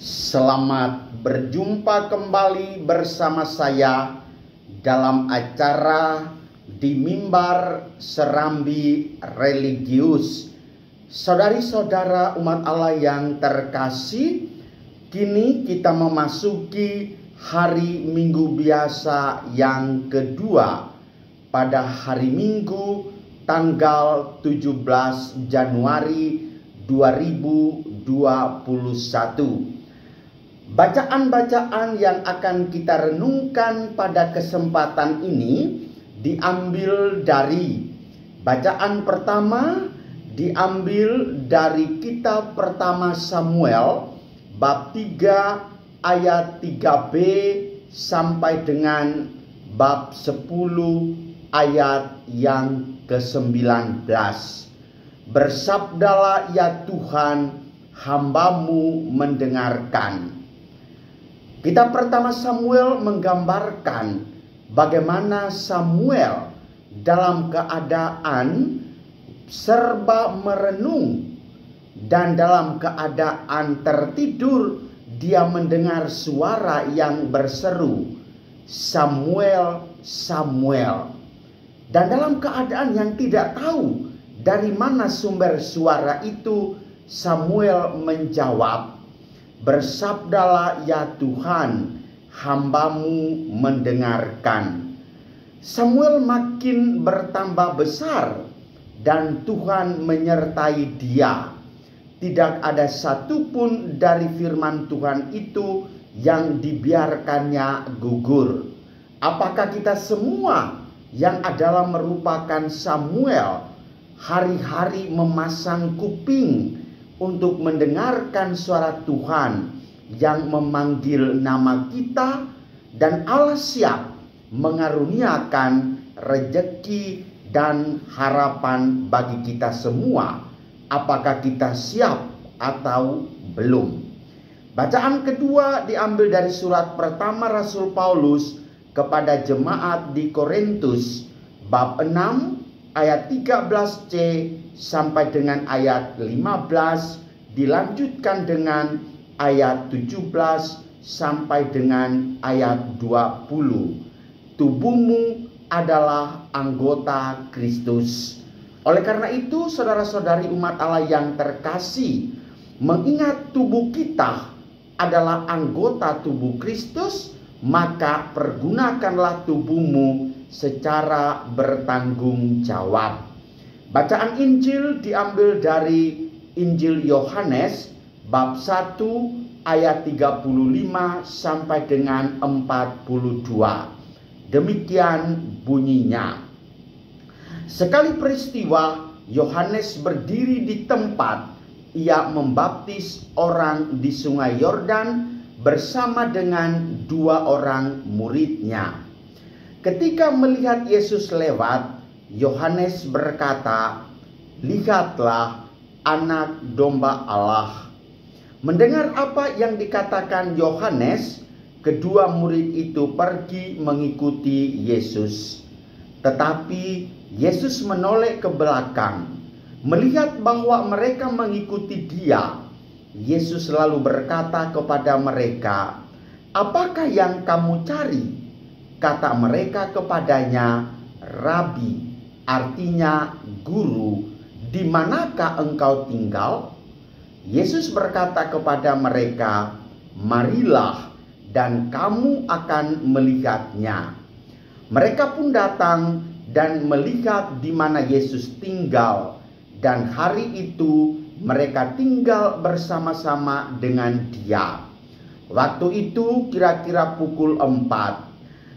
Selamat berjumpa kembali bersama saya dalam acara di Mimbar Serambi Religius. Saudari-saudara umat Allah yang terkasih, kini kita memasuki hari Minggu biasa yang kedua pada hari Minggu tanggal 17 Januari 2021. Bacaan-bacaan yang akan kita renungkan pada kesempatan ini diambil dari bacaan pertama, diambil dari kitab pertama Samuel bab 3 ayat 3b sampai dengan bab 10 ayat yang ke-19. Bersabdalah ya Tuhan, hamba-Mu mendengarkan. Kitab pertama Samuel menggambarkan bagaimana Samuel dalam keadaan serba merenung dan dalam keadaan tertidur dia mendengar suara yang berseru, Samuel, Samuel. Dan dalam keadaan yang tidak tahu dari mana sumber suara itu, Samuel menjawab, bersabdalah ya Tuhan, hamba-Mu mendengarkan. Samuel makin bertambah besar dan Tuhan menyertai dia. Tidak ada satupun dari firman Tuhan itu yang dibiarkannya gugur. Apakah kita semua yang adalah merupakan Samuel hari-hari memasang kuping untuk mendengarkan suara Tuhan yang memanggil nama kita, dan Allah siap mengaruniakan rejeki dan harapan bagi kita semua. Apakah kita siap atau belum? Bacaan kedua diambil dari surat pertama Rasul Paulus kepada jemaat di Korintus bab 6 ayat 13c sampai dengan ayat 15, dilanjutkan dengan ayat 17 sampai dengan ayat 20. Tubuhmu adalah anggota Kristus. Oleh karena itu, saudara-saudari umat Allah yang terkasih, mengingat tubuh kita adalah anggota tubuh Kristus, maka pergunakanlah tubuhmu secara bertanggung jawab. Bacaan Injil diambil dari Injil Yohanes bab 1 ayat 35 sampai dengan 42. Demikian bunyinya. Sekali peristiwa Yohanes berdiri di tempat ia membaptis orang di sungai Yordan bersama dengan 2 orang muridnya. Ketika melihat Yesus lewat, Yohanes berkata, lihatlah anak domba Allah. Mendengar apa yang dikatakan Yohanes, kedua murid itu pergi mengikuti Yesus. Tetapi Yesus menoleh ke belakang. Melihat bahwa mereka mengikuti dia, Yesus lalu berkata kepada mereka, apakah yang kamu cari? Kata mereka kepadanya, Rabi, artinya guru, di manakah engkau tinggal? Yesus berkata kepada mereka, marilah dan kamu akan melihatnya. Mereka pun datang dan melihat di mana Yesus tinggal, dan hari itu mereka tinggal bersama-sama dengan dia. Waktu itu kira-kira pukul 4.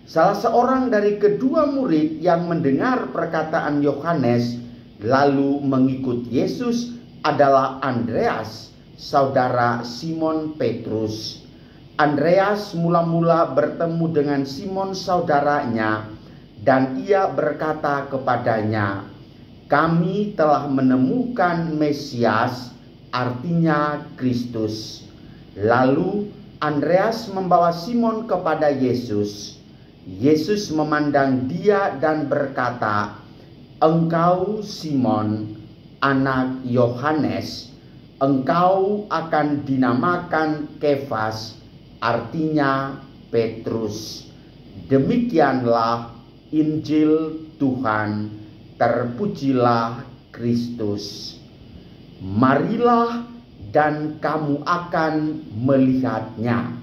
Salah seorang dari kedua murid yang mendengar perkataan Yohanes lalu mengikut Yesus adalah Andreas, saudara Simon Petrus. Andreas mula-mula bertemu dengan Simon saudaranya dan ia berkata kepadanya, kami telah menemukan Mesias, artinya Kristus. Lalu Andreas membawa Simon kepada Yesus. Yesus memandang dia dan berkata, engkau Simon, anak Yohanes, engkau akan dinamakan Kefas, artinya Petrus. Demikianlah Injil Tuhan, terpujilah Kristus. Marilah dan kamu akan melihatnya.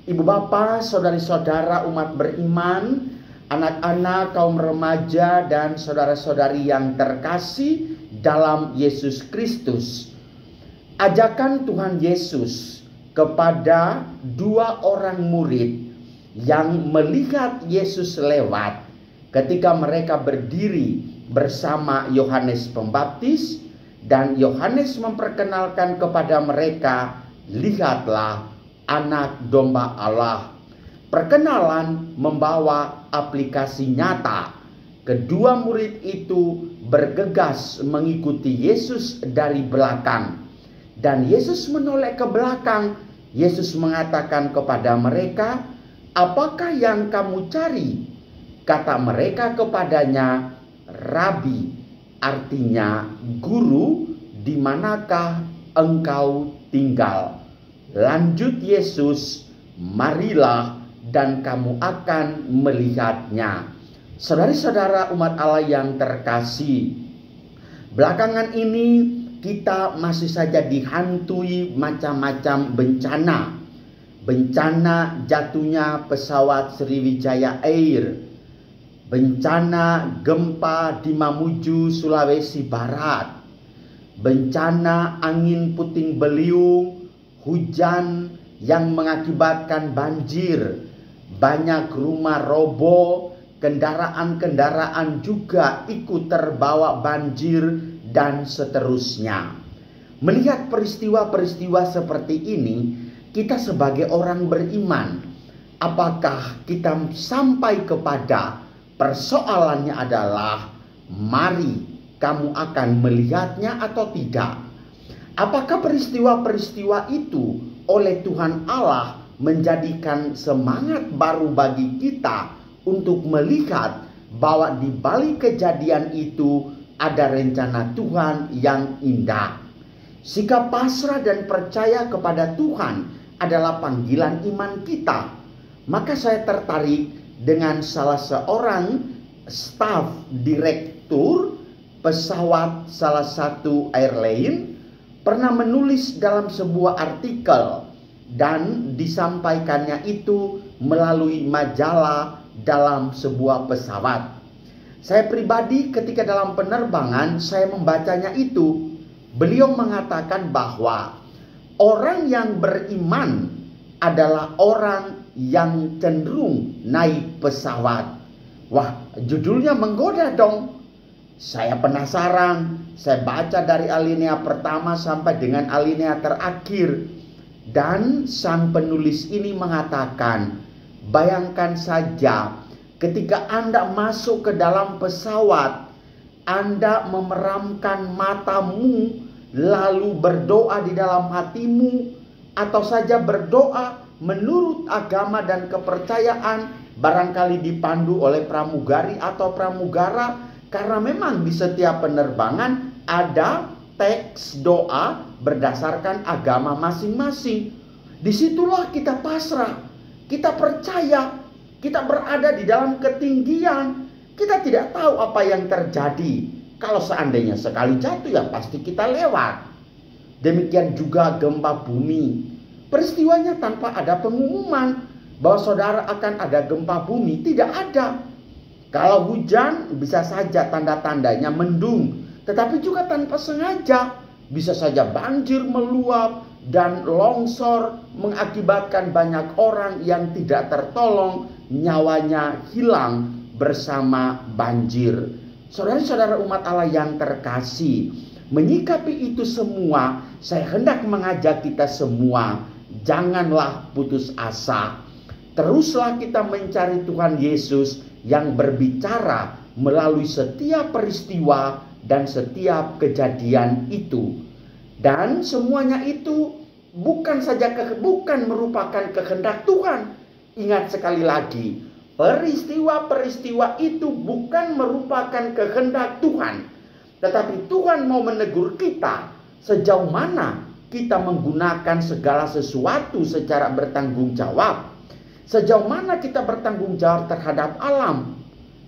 Ibu bapa, saudari-saudara umat beriman, anak-anak, kaum remaja, dan saudara-saudari yang terkasih dalam Yesus Kristus. Ajakan Tuhan Yesus kepada dua orang murid yang melihat Yesus lewat ketika mereka berdiri bersama Yohanes Pembaptis, dan Yohanes memperkenalkan kepada mereka, lihatlah Anak Domba Allah. Perkenalan membawa aplikasi nyata. Kedua murid itu bergegas mengikuti Yesus dari belakang. Dan Yesus menoleh ke belakang. Yesus mengatakan kepada mereka, apakah yang kamu cari? Kata mereka kepadanya, Rabi, artinya guru, di manakah engkau tinggal? Lanjut Yesus, marilah dan kamu akan melihatnya. Saudari-saudara umat Allah yang terkasih, belakangan ini kita masih saja dihantui macam-macam bencana. Bencana jatuhnya pesawat Sriwijaya Air, bencana gempa di Mamuju, Sulawesi Barat, bencana angin puting beliung, hujan yang mengakibatkan banjir, banyak rumah roboh, kendaraan-kendaraan juga ikut terbawa banjir, dan seterusnya. Melihat peristiwa-peristiwa seperti ini, kita sebagai orang beriman, apakah kita sampai kepada persoalannya adalah, mari kamu akan melihatnya atau tidak? Apakah peristiwa-peristiwa itu oleh Tuhan Allah menjadikan semangat baru bagi kita untuk melihat bahwa di balik kejadian itu ada rencana Tuhan yang indah? Sikap pasrah dan percaya kepada Tuhan adalah panggilan iman kita. Maka saya tertarik dengan salah seorang staf direktur pesawat salah satu airline pernah menulis dalam sebuah artikel, dan disampaikannya itu melalui majalah dalam sebuah pesawat. Saya pribadi ketika dalam penerbangan saya membacanya itu, beliau mengatakan bahwa orang yang beriman adalah orang yang cenderung naik pesawat. Wah, judulnya menggoda dong. Saya penasaran, saya baca dari alinea pertama sampai dengan alinea terakhir. Dan sang penulis ini mengatakan, bayangkan saja ketika Anda masuk ke dalam pesawat, Anda memeramkan matamu, lalu berdoa di dalam hatimu, atau saja berdoa menurut agama dan kepercayaan, barangkali dipandu oleh pramugari atau pramugara. Karena memang di setiap penerbangan ada teks doa berdasarkan agama masing-masing. Disitulah kita pasrah, kita percaya, kita berada di dalam ketinggian. Kita tidak tahu apa yang terjadi. Kalau seandainya sekali jatuh, ya pasti kita lewat. Demikian juga gempa bumi. Peristiwanya tanpa ada pengumuman bahwa saudara akan ada gempa bumi, tidak ada. Kalau hujan bisa saja tanda-tandanya mendung, tetapi juga tanpa sengaja bisa saja banjir meluap dan longsor mengakibatkan banyak orang yang tidak tertolong, nyawanya hilang bersama banjir. Saudara-saudara umat Allah yang terkasih, menyikapi itu semua, saya hendak mengajak kita semua, janganlah putus asa. Teruslah kita mencari Tuhan Yesus yang berbicara melalui setiap peristiwa dan setiap kejadian itu. Dan semuanya itu bukan merupakan kehendak Tuhan. Ingat sekali lagi, peristiwa-peristiwa itu bukan merupakan kehendak Tuhan. Tetapi Tuhan mau menegur kita sejauh mana kita menggunakan segala sesuatu secara bertanggung jawab? Sejauh mana kita bertanggung jawab terhadap alam?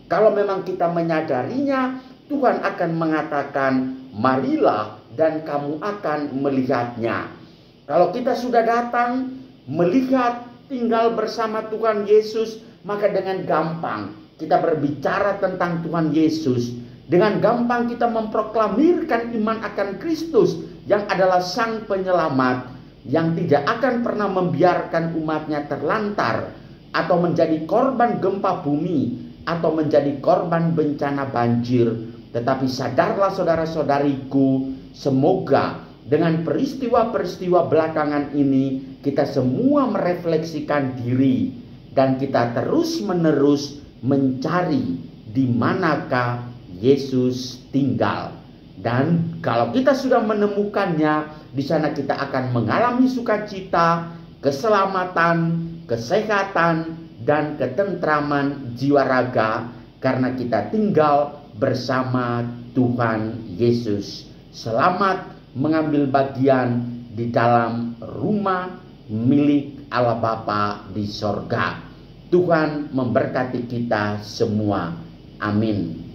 Kalau memang kita menyadarinya, Tuhan akan mengatakan, marilah dan kamu akan melihatnya. Kalau kita sudah datang, melihat, tinggal bersama Tuhan Yesus, maka dengan gampang kita berbicara tentang Tuhan Yesus. Dengan gampang kita memproklamirkan iman akan Kristus yang adalah Sang Penyelamat, yang tidak akan pernah membiarkan umatnya terlantar atau menjadi korban gempa bumi atau menjadi korban bencana banjir. Tetapi sadarlah saudara-saudariku, semoga dengan peristiwa-peristiwa belakangan ini kita semua merefleksikan diri dan kita terus-menerus mencari di manakah Yesus tinggal. Dan kalau kita sudah menemukannya, di sana kita akan mengalami sukacita, keselamatan, kesehatan, dan ketentraman jiwa raga karena kita tinggal bersama Tuhan Yesus. Selamat mengambil bagian di dalam rumah milik Allah Bapa di sorga. Tuhan memberkati kita semua. Amin.